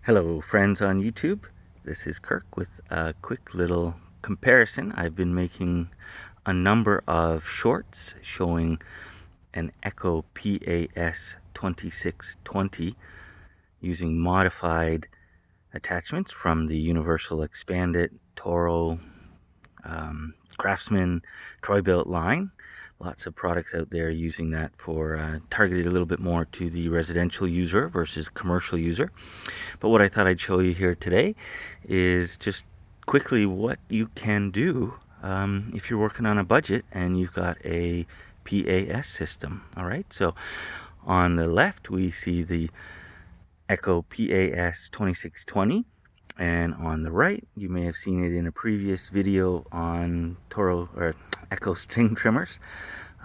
Hello friends on YouTube, this is Kirk with a quick little comparison. I've been making a number of shorts showing an Echo PAS-2620 using modified attachments from the Universal Expanded Toro Craftsman Troy-Bilt line. Lots of products out there using that for targeted a little bit more to the residential user versus commercial user. But what I thought I'd show you here today is just quickly what you can do if you're working on a budget and you've got a PAS system. All right, so on the left we see the Echo PAS-2620. And on the right, you may have seen it in a previous video on Toro or Echo string trimmers.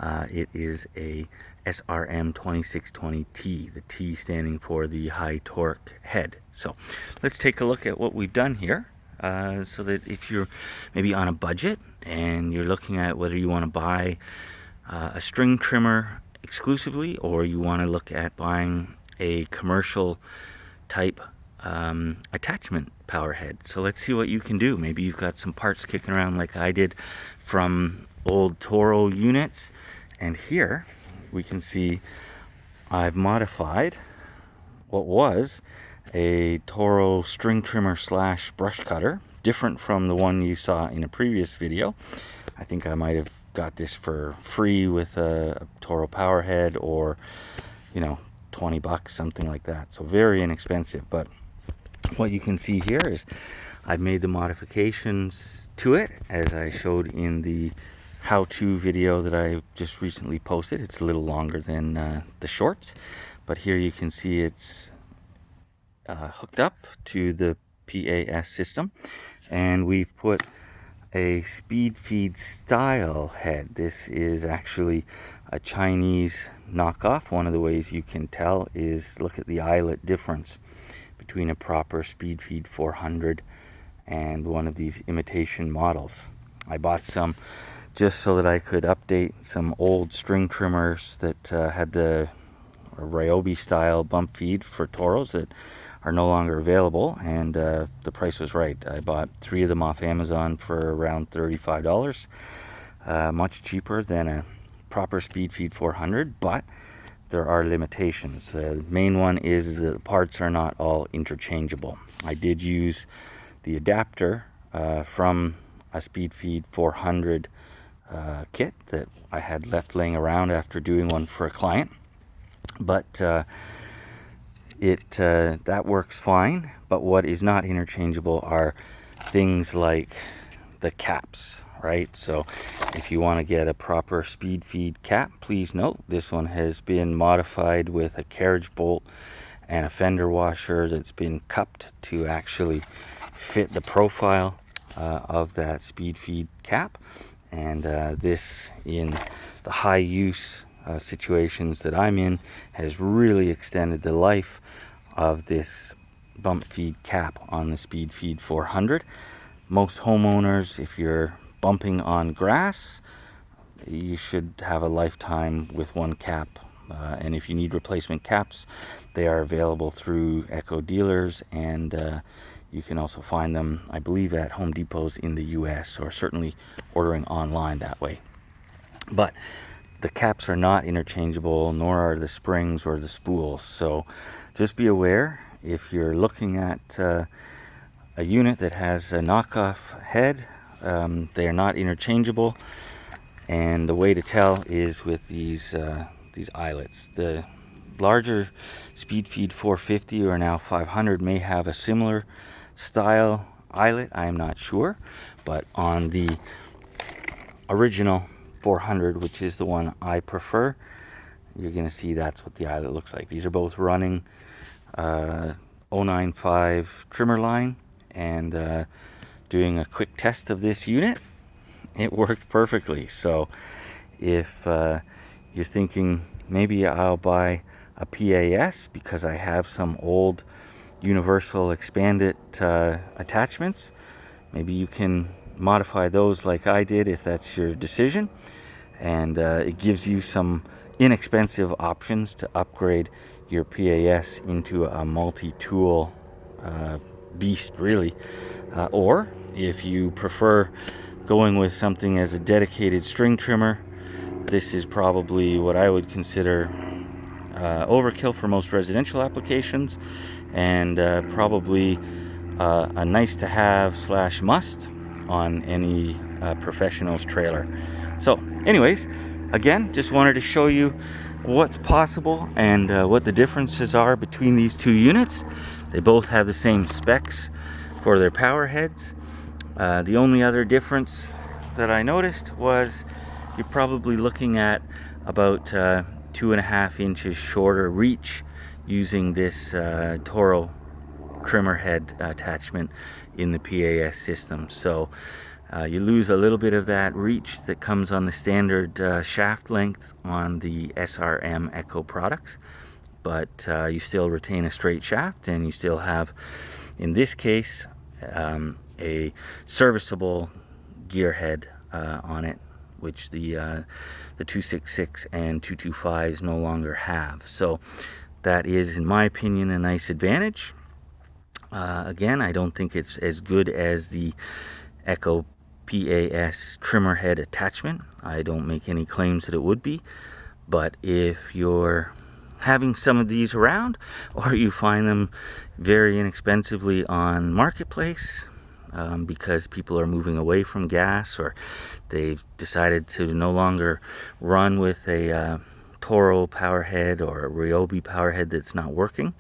It is a SRM-2620T, the T standing for the high torque head. So let's take a look at what we've done here, so that if you're maybe on a budget and you're looking at whether you want to buy a string trimmer exclusively, or you want to look at buying a commercial type attachment power head. So let's see what you can do. Maybe you've got some parts kicking around like I did from old Toro units, and here we can see I've modified what was a Toro string trimmer slash brush cutter, different from the one you saw in a previous video. I think I might have got this for free with a Toro power head, or 20 bucks, something like that. So very inexpensive. But what you can see here is I've made the modifications to it as I showed in the how-to video that I just recently posted. It's a little longer than the shorts, but here you can see it's hooked up to the PAS system, and we've put a speed feed style head. This is actually a Chinese knockoff. One of the ways you can tell is look at the eyelet difference between a proper Speed Feed 400 and one of these imitation models. I bought some just so that I could update some old string trimmers that had the Ryobi style bump feed for Toros that are no longer available, and the price was right. I bought 3 of them off Amazon for around $35, much cheaper than a proper Speed Feed 400, but there are limitations. The main one is that the parts are not all interchangeable. I did use the adapter from a Speed Feed 400 kit that I had left laying around after doing one for a client, but that works fine. But what is not interchangeable are things like the caps, right? So if you want to get a proper speed feed cap, please note this one has been modified with a carriage bolt and a fender washer that's been cupped to actually fit the profile of that speed feed cap. And this, in the high use situations that I'm in, has really extended the life of this bump feed cap on the Speed Feed 400. Most homeowners, if you're bumping on grass, you should have a lifetime with one cap, and if you need replacement caps, they are available through Echo dealers, and you can also find them, I believe, at Home Depots in the US, or certainly ordering online that way. But the caps are not interchangeable, nor are the springs or the spools. So just be aware, if you're looking at a unit that has a knockoff head, they are not interchangeable, and the way to tell is with these eyelets. The larger Speed Feed 450 or now 500 may have a similar style eyelet, I am not sure, but on the original 400, which is the one I prefer, you're going to see that's what the eyelet looks like. These are both running 095 trimmer line, and doing a quick test of this unit, it worked perfectly. So if you're thinking maybe I'll buy a PAS because I have some old Universal Expanded attachments, maybe you can modify those like I did if that's your decision, and it gives you some inexpensive options to upgrade your PAS into a multi-tool beast, really. Or if you prefer going with something as a dedicated string trimmer, this is probably what I would consider overkill for most residential applications, and probably a nice to have / must on any professional's trailer. So anyways, again, just wanted to show you what's possible and what the differences are between these two units. They both have the same specs for their power heads. The only other difference that I noticed was you're probably looking at about 2.5 inches shorter reach using this Toro trimmer head attachment in the PAS system. So you lose a little bit of that reach that comes on the standard shaft length on the SRM Echo products, but you still retain a straight shaft, and you still have, in this case, a serviceable gear head on it, which the 266 and 225s no longer have. So that is, in my opinion, a nice advantage. Again, I don't think it's as good as the Echo PAS trimmer head attachment. I don't make any claims that it would be, but if you're having some of these around, or you find them very inexpensively on Marketplace, because people are moving away from gas, or they've decided to no longer run with a Toro power head or a Ryobi power head that's not working,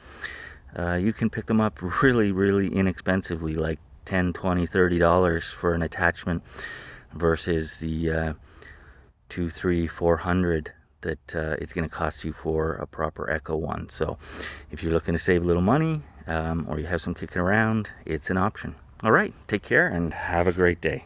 you can pick them up really inexpensively, like $10, $20, $30 for an attachment, versus the $200, $300, $400 that it's going to cost you for a proper Echo one. So if you're looking to save a little money, or you have some kicking around, it's an option. All right, take care and have a great day.